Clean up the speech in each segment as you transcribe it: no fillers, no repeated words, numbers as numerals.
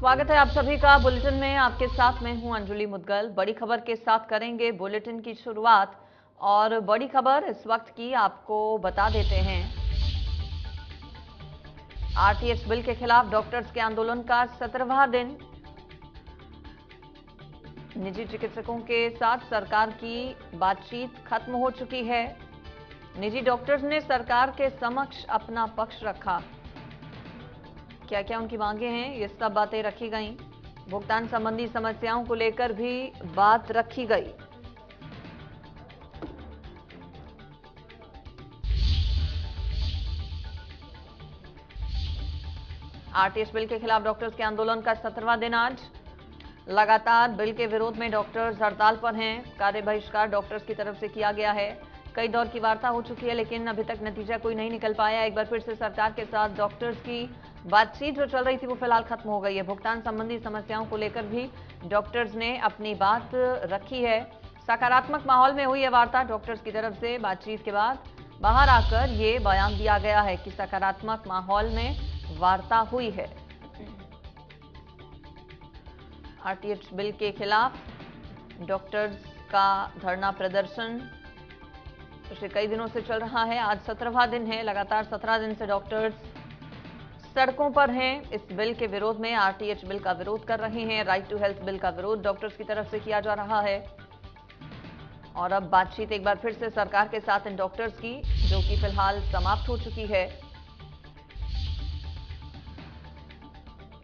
स्वागत है आप सभी का बुलेटिन में। आपके साथ मैं हूं अंजुली मुदगल। बड़ी खबर के साथ करेंगे बुलेटिन की शुरुआत और बड़ी खबर इस वक्त की आपको बता देते हैं। आरटीएच बिल के खिलाफ डॉक्टर्स के आंदोलन का 17वां दिन। निजी चिकित्सकों के साथ सरकार की बातचीत खत्म हो चुकी है। निजी डॉक्टर्स ने सरकार के समक्ष अपना पक्ष रखा। क्या क्या उनकी मांगे हैं, ये सब बातें रखी गई। भुगतान संबंधी समस्याओं को लेकर भी बात रखी गई। आरटीएच बिल के खिलाफ डॉक्टर्स के आंदोलन का 17वां दिन आज। लगातार बिल के विरोध में डॉक्टर्स हड़ताल पर हैं। कार्य बहिष्कार डॉक्टर्स की तरफ से किया गया है। कई दौर की वार्ता हो चुकी है लेकिन अभी तक नतीजा कोई नहीं निकल पाया। एक बार फिर से सरकार के साथ डॉक्टर्स की बातचीत जो चल रही थी वो फिलहाल खत्म हो गई है। भुगतान संबंधी समस्याओं को लेकर भी डॉक्टर्स ने अपनी बात रखी है। सकारात्मक माहौल में हुई है वार्ता। डॉक्टर्स की तरफ से बातचीत के बाद बाहर आकर ये बयान दिया गया है कि सकारात्मक माहौल में वार्ता हुई है। आरटीएच बिल के खिलाफ डॉक्टर्स का धरना प्रदर्शन पिछले कई दिनों से चल रहा है। आज 17वां दिन है। लगातार 17 दिन से डॉक्टर्स सड़कों पर हैं। इस बिल के विरोध में आरटीएच बिल का विरोध कर रहे हैं। राइट टू हेल्थ बिल का विरोध डॉक्टर्स की तरफ से किया जा रहा है। और अब बातचीत एक बार फिर से सरकार के साथ इन डॉक्टर्स की, जो कि फिलहाल समाप्त हो चुकी है।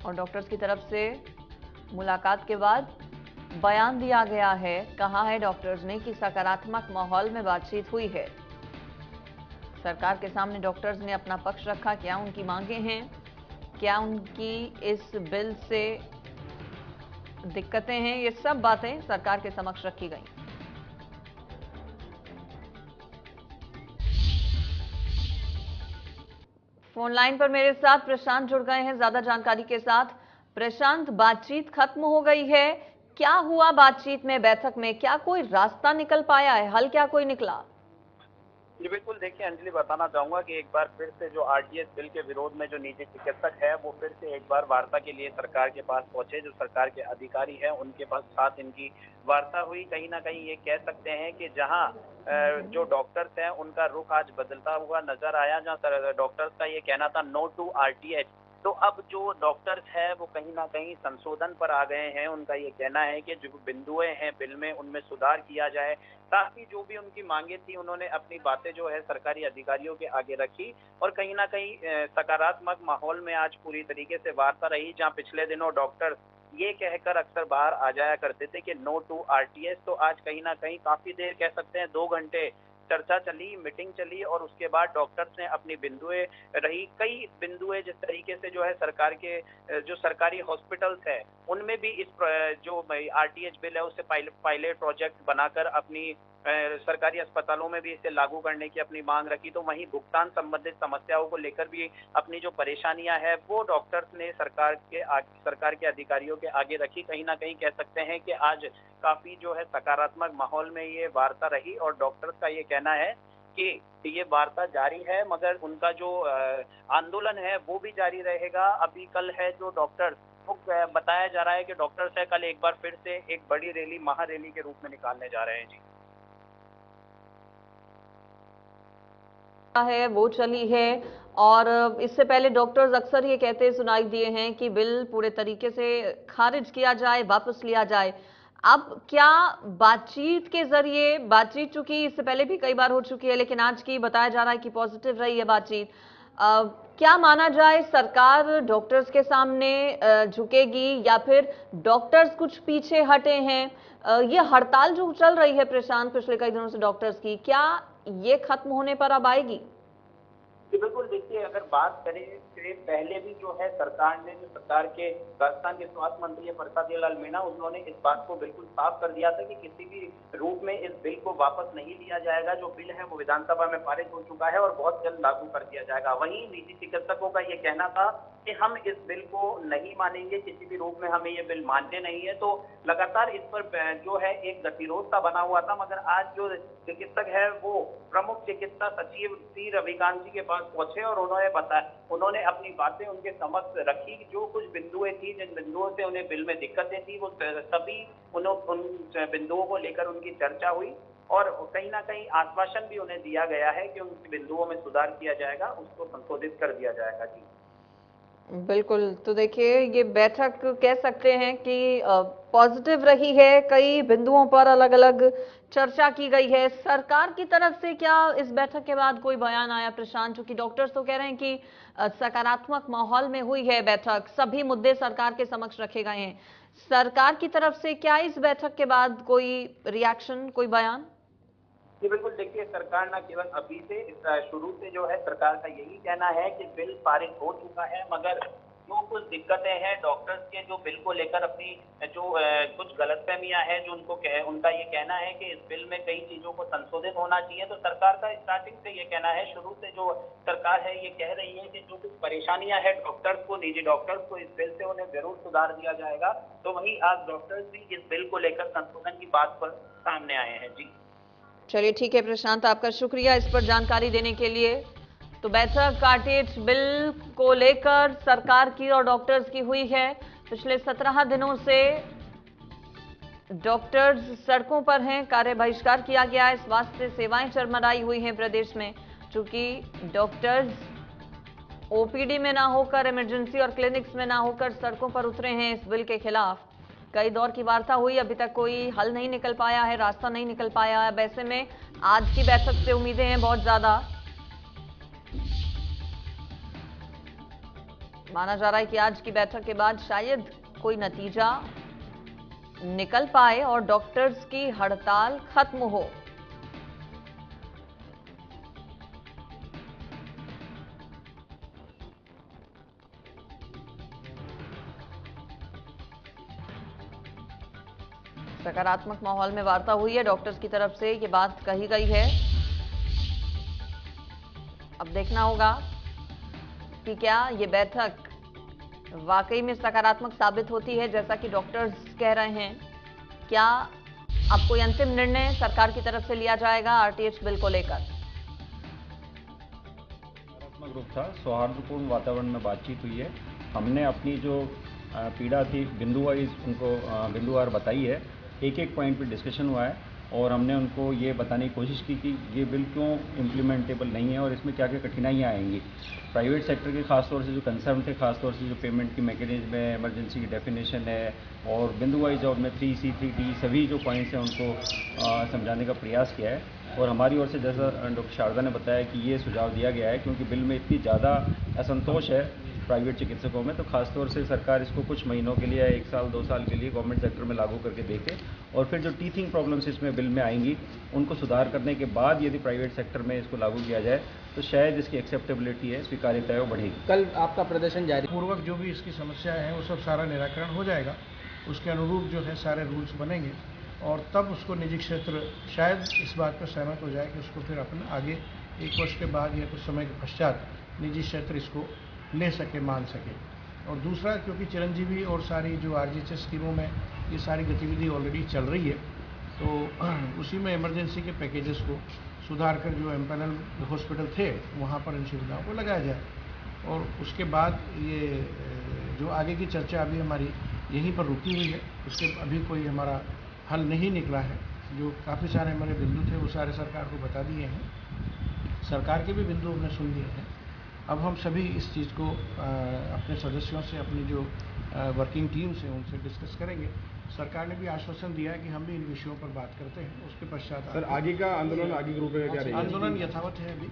और डॉक्टर्स की तरफ से मुलाकात के बाद बयान दिया गया है। कहा है डॉक्टर्स ने कि सकारात्मक माहौल में बातचीत हुई है। सरकार के सामने डॉक्टर्स ने अपना पक्ष रखा। क्या उनकी मांगे हैं, क्या उनकी इस बिल से दिक्कतें हैं, ये सब बातें सरकार के समक्ष रखी गई। फोन लाइन पर मेरे साथ प्रशांत जुड़ गए हैं ज्यादा जानकारी के साथ। प्रशांत, बातचीत खत्म हो गई है, क्या हुआ बातचीत में, बैठक में क्या कोई रास्ता निकल पाया है, हल क्या कोई निकला? जी बिल्कुल, देखिए अंजलि, बताना चाहूंगा कि एक बार फिर से जो आरटीएच बिल के विरोध में जो निजी चिकित्सक है वो फिर से एक बार वार्ता के लिए सरकार के पास पहुंचे। जो सरकार के अधिकारी हैं उनके पास साथ इनकी वार्ता हुई। कहीं ना कहीं ये कह सकते हैं कि जहां जो डॉक्टर्स हैं उनका रुख आज बदलता हुआ नजर आया। जहां डॉक्टर्स का ये कहना था नो टू आरटीएच, तो अब जो डॉक्टर्स है वो कहीं ना कहीं संशोधन पर आ गए हैं। उनका ये कहना है कि जो बिंदुएं हैं बिल में उनमें सुधार किया जाए। साथ ही जो भी उनकी मांगे थी उन्होंने अपनी बातें जो है सरकारी अधिकारियों के आगे रखी। और कहीं ना कहीं सकारात्मक माहौल में आज पूरी तरीके से वार्ता रही। जहां पिछले दिनों डॉक्टर ये कहकर अक्सर बाहर आ जाया करते थे कि नो टू आरटीएस, तो आज कहीं ना कहीं काफी देर, कह सकते हैं 2 घंटे चर्चा चली, मीटिंग चली और उसके बाद डॉक्टर्स ने अपनी बिंदुएं रही। कई बिंदुएं जिस तरीके से जो है सरकार के जो सरकारी हॉस्पिटल्स है उनमें भी इस जो आरटीएच बिल है उससे पायलट प्रोजेक्ट बनाकर अपनी सरकारी अस्पतालों में भी इसे लागू करने की अपनी मांग रखी। तो वहीं भुगतान संबंधित समस्याओं को लेकर भी अपनी जो परेशानियां हैं वो डॉक्टर्स ने सरकार के अधिकारियों के आगे रखी। कहीं ना कहीं कह सकते हैं कि आज काफी जो है सकारात्मक माहौल में ये वार्ता रही और डॉक्टर्स का ये कहना है कि ये वार्ता जारी है, मगर उनका जो आंदोलन है वो भी जारी रहेगा। अभी कल है जो डॉक्टर्स, वो बताया जा रहा है कि डॉक्टर्स है कल एक बार फिर से एक बड़ी रैली, महारैली के रूप में निकालने जा रहे हैं। जी है वो चली है। और इससे पहले डॉक्टर्स अक्सर ये कहते सुनाई दिए हैं कि बिल पूरे तरीके से खारिज किया जाए, वापस लिया जाए। अब क्या बातचीत के जरिए, बातचीत चूंकि इससे पहले भी कई बार हो चुकी है लेकिन आज की बताया जा रहा है कि पॉजिटिव रही है बातचीत, क्या माना जाए, सरकार डॉक्टर्स के सामने झुकेगी या फिर डॉक्टर्स कुछ पीछे हटे हैं? ये हड़ताल जो चल रही है प्रशांत पिछले कई दिनों से डॉक्टर्स की, क्या ये खत्म होने पर अब आएगी? जी बिल्कुल, देखिए अगर बात करें कि पहले भी जो है सरकार ने, जो सरकार के राजस्थान के स्वास्थ्य मंत्री है प्रसाद लाल मीणा, उन्होंने इस बात को बिल्कुल साफ कर दिया था कि किसी भी रूप में इस बिल को वापस नहीं लिया जाएगा। जो बिल है वो विधानसभा में पारित हो चुका है और बहुत जल्द लागू कर दिया जाएगा। वहीं निजी चिकित्सकों का ये कहना था कि हम इस बिल को नहीं मानेंगे, किसी भी रूप में हमें ये बिल मान्य नहीं है। तो लगातार इस पर जो है एक गतिरोध सा बना हुआ था, मगर आज जो चिकित्सक है वो प्रमुख चिकित्सा सचिव सी रविकांत जी के पास पहुंचे और उन्होंने अपनी बातें उनके समक्ष रखी। जो कुछ बिंदुएं थी, जिन बिंदुओं से उन्हें बिल में दिक्कतें थी, वो सभी उन बिंदुओं को लेकर उनकी चर्चा हुई और कहीं ना कहीं आश्वासन भी उन्हें दिया गया है कि उन बिंदुओं में सुधार किया जाएगा, उसको संशोधित कर दिया जाएगा। जी बिल्कुल। तो देखिए, ये बैठक कह सकते हैं कि पॉजिटिव रही है। कई बिंदुओं पर अलग अलग चर्चा की गई है। सरकार की तरफ से क्या इस बैठक के बाद कोई बयान आया प्रशांत? चूंकि डॉक्टर्स तो कह रहे हैं कि सकारात्मक माहौल में हुई है बैठक, सभी मुद्दे सरकार के समक्ष रखे गए हैं। सरकार की तरफ से क्या इस बैठक के बाद कोई रिएक्शन, कोई बयान? जी बिल्कुल, देखिए सरकार न केवल अभी से शुरू से जो है सरकार का यही कहना है कि बिल पारित हो चुका है, मगर जो कुछ दिक्कतें हैं डॉक्टर्स के, जो बिल को लेकर अपनी जो कुछ गलतफहमियां हैं, जो उनका ये कहना है कि इस बिल में कई चीजों को संशोधित होना चाहिए। तो सरकार का स्टार्टिंग से ये कहना है, शुरू से जो सरकार है ये कह रही है कि जो कुछ परेशानियां हैं डॉक्टर्स को, निजी डॉक्टर्स को, इस बिल से उन्हें जरूर सुधार दिया जाएगा। तो वहीं आज डॉक्टर्स भी इस बिल को लेकर संशोधन की बात पर सामने आए हैं। जी चलिए ठीक है प्रशांत, आपका शुक्रिया इस पर जानकारी देने के लिए। तो बैठक आरटीएच बिल को लेकर सरकार की और डॉक्टर्स की हुई है। पिछले 17 दिनों से डॉक्टर्स सड़कों पर हैं, कार्य बहिष्कार किया गया है। स्वास्थ्य सेवाएं चरमराई हुई हैं प्रदेश में, चूंकि डॉक्टर्स ओपीडी में ना होकर, इमरजेंसी और क्लिनिक्स में ना होकर सड़कों पर उतरे हैं इस बिल के खिलाफ। कई दौर की वार्ता हुई, अभी तक कोई हल नहीं निकल पाया है, रास्ता नहीं निकल पाया है। ऐसे में आज की बैठक से उम्मीदें हैं बहुत ज्यादा। माना जा रहा है कि आज की बैठक के बाद शायद कोई नतीजा निकल पाए और डॉक्टर्स की हड़ताल खत्म हो। सकारात्मक माहौल में वार्ता हुई है, डॉक्टर्स की तरफ से ये बात कही गई है। अब देखना होगा कि क्या ये बैठक वाकई में सकारात्मक साबित होती है जैसा कि डॉक्टर्स कह रहे हैं। क्या अब कोई अंतिम निर्णय सरकार की तरफ से लिया जाएगा आरटीएच बिल को लेकर? सकारात्मक रूप था, सौहार्दपूर्ण वातावरण में बातचीत हुई है। हमने अपनी जो पीड़ा थी बिंदु वाइज उनको बिंदुवार बताई है। एक एक पॉइंट पे डिस्कशन हुआ है और हमने उनको ये बताने की कोशिश की कि ये बिल क्यों इम्प्लीमेंटेबल नहीं है और इसमें क्या क्या कठिनाइयाँ आएंगी। प्राइवेट सेक्टर के खासतौर से जो कंसर्न थे, खासतौर से जो पेमेंट की मैकेनिज्म है, इमरजेंसी की डेफिनेशन है और बिंदु वाइज और में 3C 3D सभी जो पॉइंट्स हैं उनको समझाने का प्रयास किया है। और हमारी ओर से जैसा डॉक्टर शारदा ने बताया कि ये सुझाव दिया गया है क्योंकि बिल में इतनी ज़्यादा असंतोष है प्राइवेट चिकित्सकों में, तो खासतौर से सरकार इसको कुछ महीनों के लिए, 1 साल 2 साल के लिए गवर्नमेंट सेक्टर में लागू करके देखे और फिर जो टीथिंग प्रॉब्लम्स इसमें बिल में आएंगी उनको सुधार करने के बाद यदि प्राइवेट सेक्टर में इसको लागू किया जाए तो शायद इसकी एक्सेप्टेबिलिटी है, स्वीकार्यता है, वो बढ़ेगी। कल आपका प्रदर्शन जारी पूर्वक जो भी इसकी समस्याएं हैं वो सब सारा निराकरण हो जाएगा। उसके अनुरूप जो है सारे रूल्स बनेंगे और तब उसको निजी क्षेत्र शायद इस बात पर सहमत हो जाए कि उसको फिर अपने आगे 1 वर्ष के बाद या कुछ समय के पश्चात निजी क्षेत्र इसको ले सके, मान सके। और दूसरा, क्योंकि चिरंजीवी और सारी जो आरजीएचएस स्कीमों में ये सारी गतिविधि ऑलरेडी चल रही है, तो उसी में इमरजेंसी के पैकेजेस को सुधार कर जो एम्पैनल हॉस्पिटल थे वहाँ पर इन सुविधाओं को लगाया जाए। और उसके बाद ये जो आगे की चर्चा अभी हमारी यहीं पर रुकी हुई है, उसके अभी कोई हमारा हल नहीं निकला है। जो काफ़ी सारे हमारे बिंदु थे वो सारे सरकार को बता दिए हैं, सरकार के भी बिंदु हमने सुन लिए हैं। अब हम सभी इस चीज़ को अपने सदस्यों से, अपनी जो वर्किंग टीम से, उनसे डिस्कस करेंगे। सरकार ने भी आश्वासन दिया है कि हम भी इन विषयों पर बात करते हैं। उसके पश्चात सर आगे का आंदोलन, आगे ग्रुप है क्या रहेगा? आंदोलन यथावत है अभी।